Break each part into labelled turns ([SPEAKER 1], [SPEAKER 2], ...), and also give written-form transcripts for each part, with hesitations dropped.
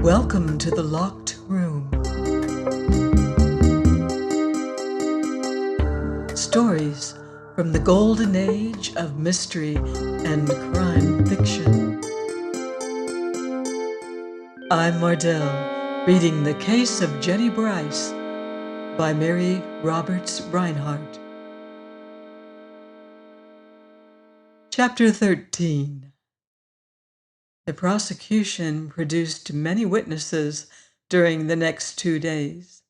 [SPEAKER 1] Welcome to the locked room. Stories from the golden age of mystery and crime fiction. I'm Mardell, reading The Case of Jennie Brice by Mary Roberts Reinhardt. Chapter 13. The prosecution produced many witnesses during the next 2 days.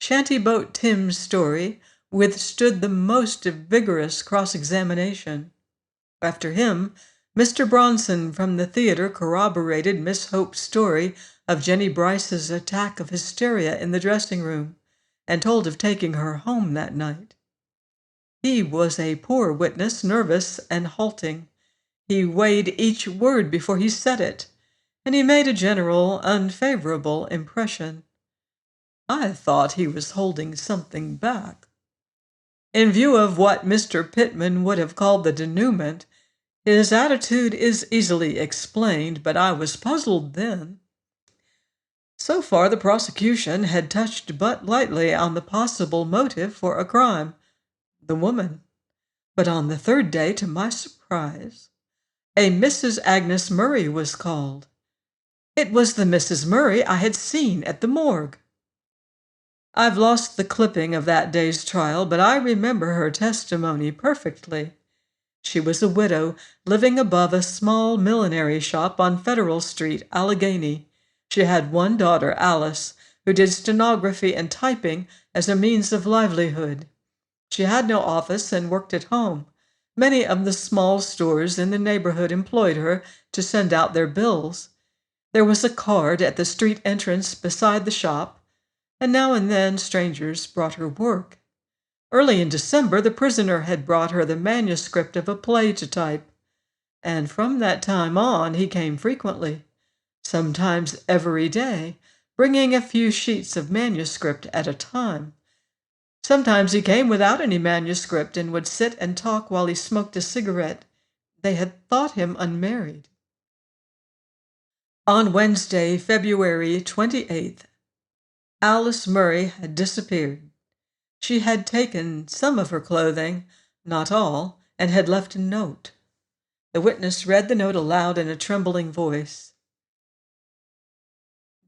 [SPEAKER 1] Shantyboat Tim's story withstood the most vigorous cross-examination. After him, Mr. Bronson from the theater corroborated Miss Hope's story of Jennie Brice's attack of hysteria in the dressing room, and told of taking her home that night. He was a poor witness, nervous and halting. He weighed each word before he said it, and he made a general, unfavorable impression. I thought he was holding something back. In view of what Mr. Pittman would have called the denouement, his attitude is easily explained, but I was puzzled then. So far, the prosecution had touched but lightly on the possible motive for a crime, the woman. But on the third day, to my surprise, a Mrs. Agnes Murray was called. It was the Mrs. Murray I had seen at the morgue. I've lost the clipping of that day's trial, but I remember her testimony perfectly. She was a widow, living above a small millinery shop on Federal Street, Allegheny. She had one daughter, Alice, who did stenography and typing as a means of livelihood. She had no office and worked at home. Many of the small stores in the neighborhood employed her to send out their bills. There was a card at the street entrance beside the shop, and now and then strangers brought her work. Early in December, the prisoner had brought her the manuscript of a play to type, and from that time on he came frequently, sometimes every day, bringing a few sheets of manuscript at a time. Sometimes he came without any manuscript and would sit and talk while he smoked a cigarette. They had thought him unmarried. On Wednesday, February 28th, Alice Murray had disappeared. She had taken some of her clothing, not all, and had left a note. The witness read the note aloud in a trembling voice.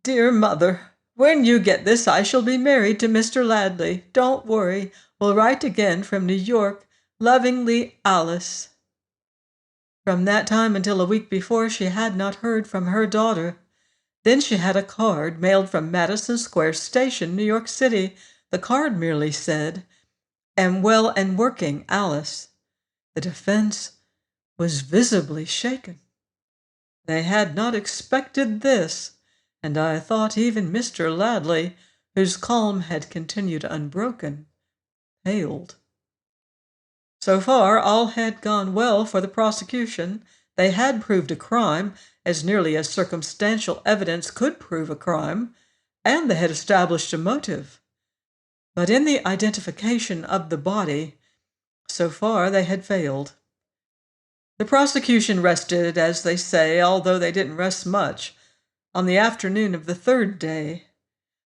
[SPEAKER 1] "Dear Mother, when you get this, I shall be married to Mr. Ladley. Don't worry. Will write again from New York. Lovingly, Alice." From that time until a week before, she had not heard from her daughter. Then she had a card mailed from Madison Square Station, New York City. The card merely said, "Am well and working, Alice." The defense was visibly shaken. They had not expected this, and I thought even Mr. Ladley, whose calm had continued unbroken, paled. So far, all had gone well for the prosecution. They had proved a crime, as nearly as circumstantial evidence could prove a crime, and they had established a motive. But in the identification of the body, so far they had failed. The prosecution rested, as they say, although they didn't rest much, on the afternoon of the third day.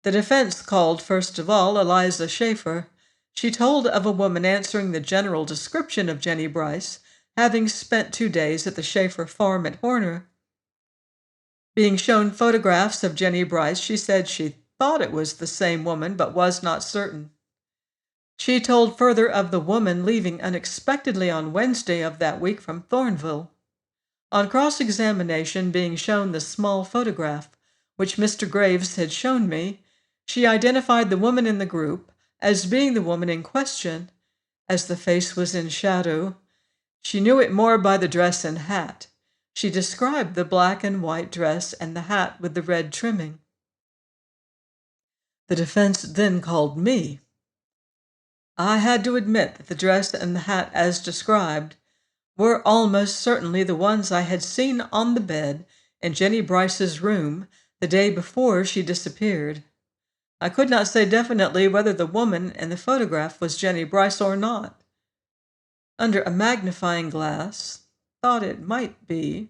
[SPEAKER 1] The defense called, first of all, Eliza Schaefer. She told of a woman answering the general description of Jennie Brice, having spent 2 days at the Schaefer farm at Horner. Being shown photographs of Jennie Brice, she said she thought it was the same woman, but was not certain. She told further of the woman leaving unexpectedly on Wednesday of that week from Thornville. On cross-examination, being shown the small photograph, which Mr. Graves had shown me, she identified the woman in the group as being the woman in question, as the face was in shadow. She knew it more by the dress and hat. She described the black and white dress and the hat with the red trimming. The defense then called me. I had to admit that the dress and the hat as described were almost certainly the ones I had seen on the bed in Jennie Brice's room the day before she disappeared. I could not say definitely whether the woman in the photograph was Jennie Brice or not. Under a magnifying glass, thought it might be.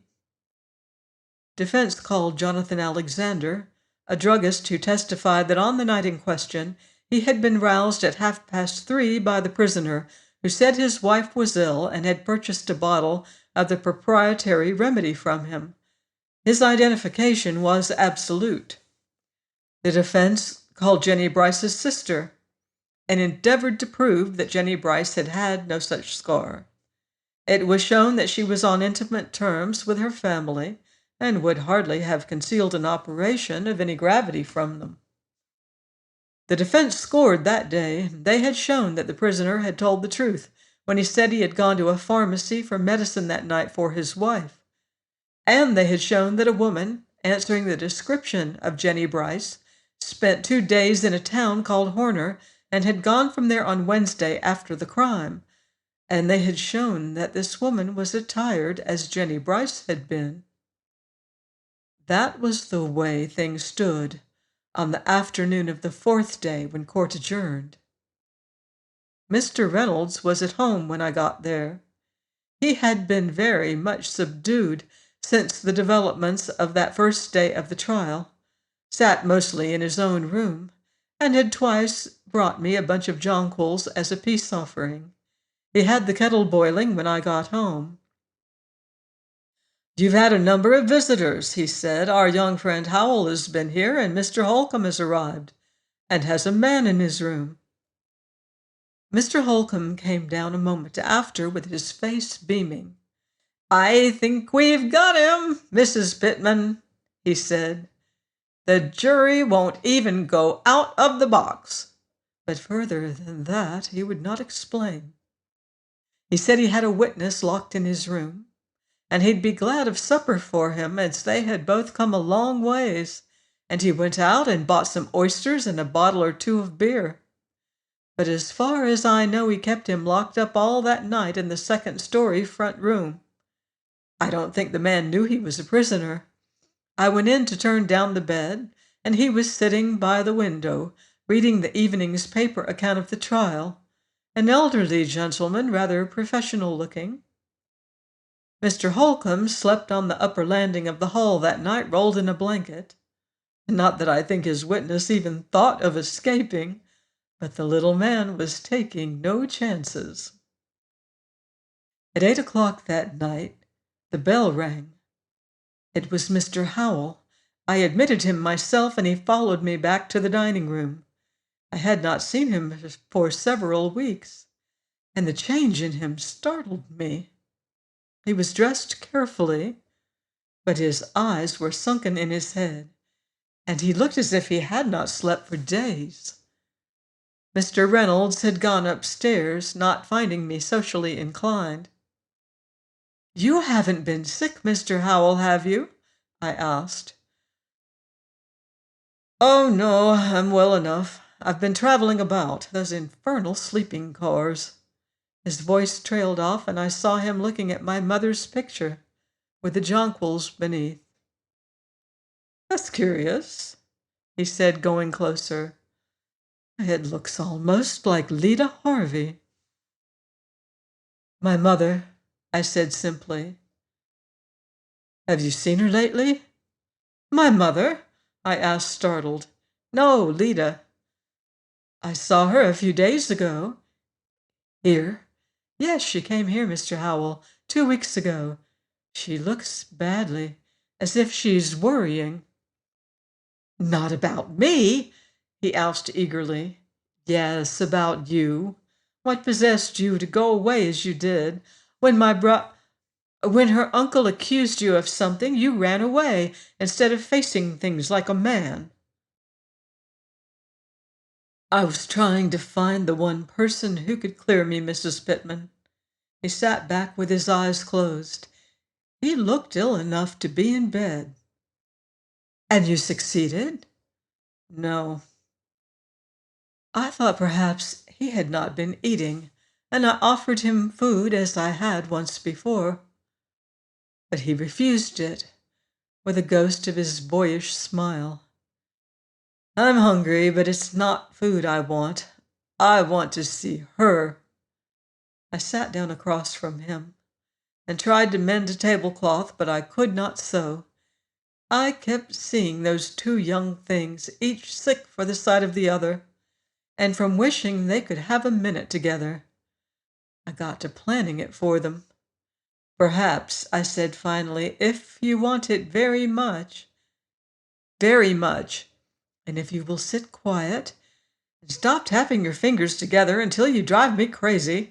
[SPEAKER 1] Defense called Jonathan Alexander, a druggist who testified that on the night in question, he had been roused at 3:30 by the prisoner, who said his wife was ill and had purchased a bottle of the proprietary remedy from him. His identification was absolute. The defense called Jennie Brice's sister and endeavored to prove that Jennie Brice had had no such scar. It was shown that she was on intimate terms with her family and would hardly have concealed an operation of any gravity from them. The defense scored that day. They had shown that the prisoner had told the truth when he said he had gone to a pharmacy for medicine that night for his wife. And they had shown that a woman, answering the description of Jennie Brice, spent 2 days in a town called Horner and had gone from there on Wednesday after the crime. And they had shown that this woman was attired as Jennie Brice had been. That was the way things stood on the afternoon of the 4th day when court adjourned. Mr. Reynolds was at home when I got there. He had been very much subdued since the developments of that first day of the trial, sat mostly in his own room, and had twice brought me a bunch of jonquils as a peace offering. He had the kettle boiling when I got home. "You've had a number of visitors," he said. "Our young friend Howell has been here, and Mr. Holcomb has arrived, and has a man in his room." Mr. Holcomb came down a moment after with his face beaming. "I think we've got him, Mrs. Pittman," he said. "The jury won't even go out of the box." But further than that he would not explain. He said he had a witness locked in his room, and he'd be glad of supper for him, as they had both come a long ways, and he went out and bought some oysters and a bottle or two of beer. But as far as I know, he kept him locked up all that night in the second-story front room. I don't think the man knew he was a prisoner. I went in to turn down the bed, and he was sitting by the window, reading the evening's paper account of the trial, an elderly gentleman, rather professional-looking. Mr. Holcomb slept on the upper landing of the hall that night, rolled in a blanket. Not that I think his witness even thought of escaping, but the little man was taking no chances. At 8 o'clock that night, the bell rang. It was Mr. Howell. I admitted him myself, and he followed me back to the dining room. I had not seen him for several weeks, and the change in him startled me. He was dressed carefully, but his eyes were sunken in his head, and he looked as if he had not slept for days. Mr. Reynolds had gone upstairs, not finding me socially inclined. "You haven't been sick, Mr. Howell, have you?" I asked. "Oh, no, I'm well enough. I've been traveling about, those infernal sleeping cars." His voice trailed off, and I saw him looking at my mother's picture, with the jonquils beneath. "That's curious," he said, going closer. "It looks almost like Lida Harvey." "My mother," I said simply. "Have you seen her lately?" "My mother?" I asked, startled. "No, Lida." "I saw her a few days ago." "Here?" "Yes, she came here, Mr. Howell, 2 weeks ago. She looks badly, as if she's worrying." "Not about me?" he asked eagerly. "Yes, about you. What possessed you to go away as you did? When her uncle accused you of something, you ran away instead of facing things like a man." "I was trying to find the one person who could clear me, Mrs. Pittman." He sat back with his eyes closed. He looked ill enough to be in bed. "And you succeeded?" "No." I thought perhaps he had not been eating, and I offered him food as I had once before. But he refused it, with a ghost of his boyish smile. "I'm hungry, but it's not food I want. I want to see her." I sat down across from him and tried to mend a tablecloth, but I could not sew. I kept seeing those two young things, each sick for the sight of the other, and from wishing they could have a minute together, I got to planning it for them. Perhaps, I said finally, if you want it very much, and if you will sit quiet and stop tapping your fingers together until you drive me crazy,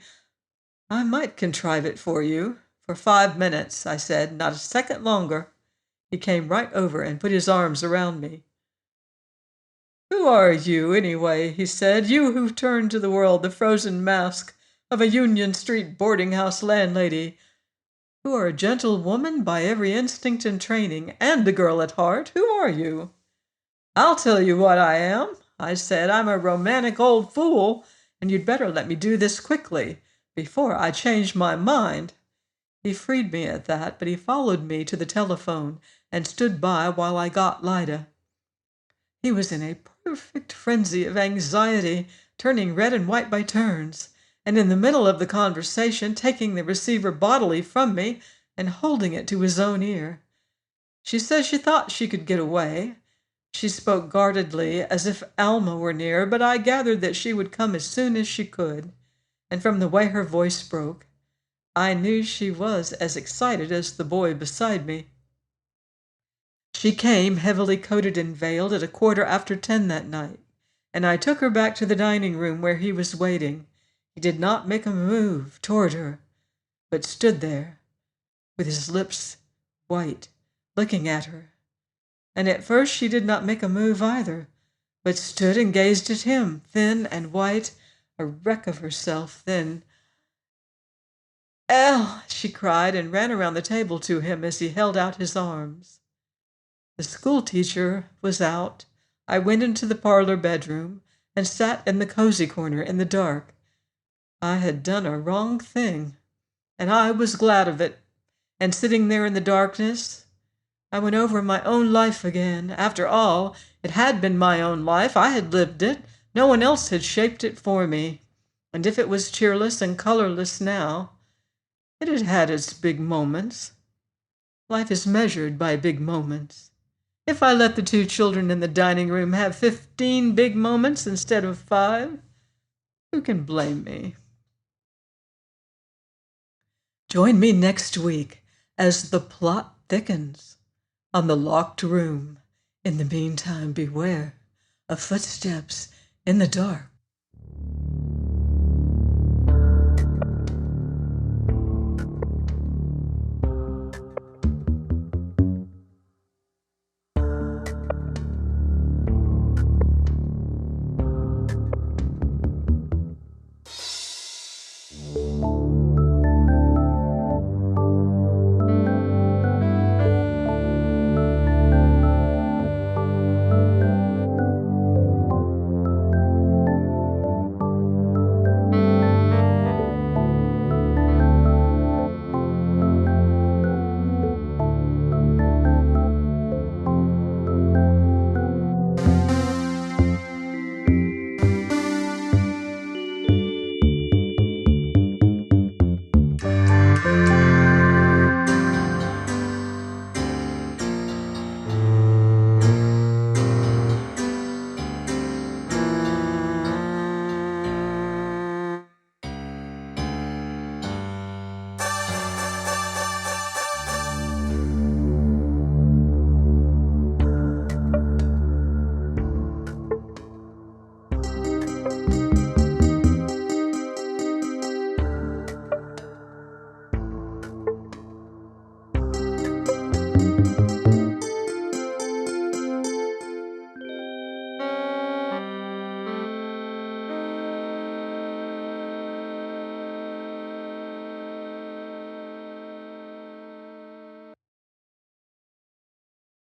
[SPEAKER 1] I might contrive it for you. For 5 minutes, I said, not a second longer. He came right over and put his arms around me. Who are you, anyway? He said, you who turned to the world the frozen mask of a Union Street boarding-house landlady, who are a gentle woman by every instinct and training, and a girl at heart. Who are you? I'll tell you what I am, I said. I'm a romantic old fool, and you'd better let me do this quickly, before I change my mind. He freed me at that, but he followed me to the telephone and stood by while I got Lida. He was in a perfect frenzy of anxiety, turning red and white by turns, and in the middle of the conversation taking the receiver bodily from me and holding it to his own ear. She said she thought she could get away. She spoke guardedly, as if Alma were near, but I gathered that she would come as soon as she could, and from the way her voice broke, I knew she was as excited as the boy beside me. She came, heavily coated and veiled, at 10:15 that night, and I took her back to the dining room where he was waiting. He did not make a move toward her, but stood there, with his lips white, looking at her. And at first she did not make a move either, but stood and gazed at him, thin and white, a wreck of herself. Then, "Elle!" she cried, and ran around the table to him as he held out his arms. The schoolteacher was out. I went into the parlor bedroom and sat in the cozy corner in the dark. I had done a wrong thing, and I was glad of it. And sitting there in the darkness, I went over my own life again. After all, it had been my own life. I had lived it. No one else had shaped it for me. And if it was cheerless and colorless now, it had had its big moments. Life is measured by big moments. If I let the two children in the dining room have 15 big moments instead of 5, who can blame me? Join me next week as the plot thickens on The Locked Room. In the meantime, beware of footsteps in the dark.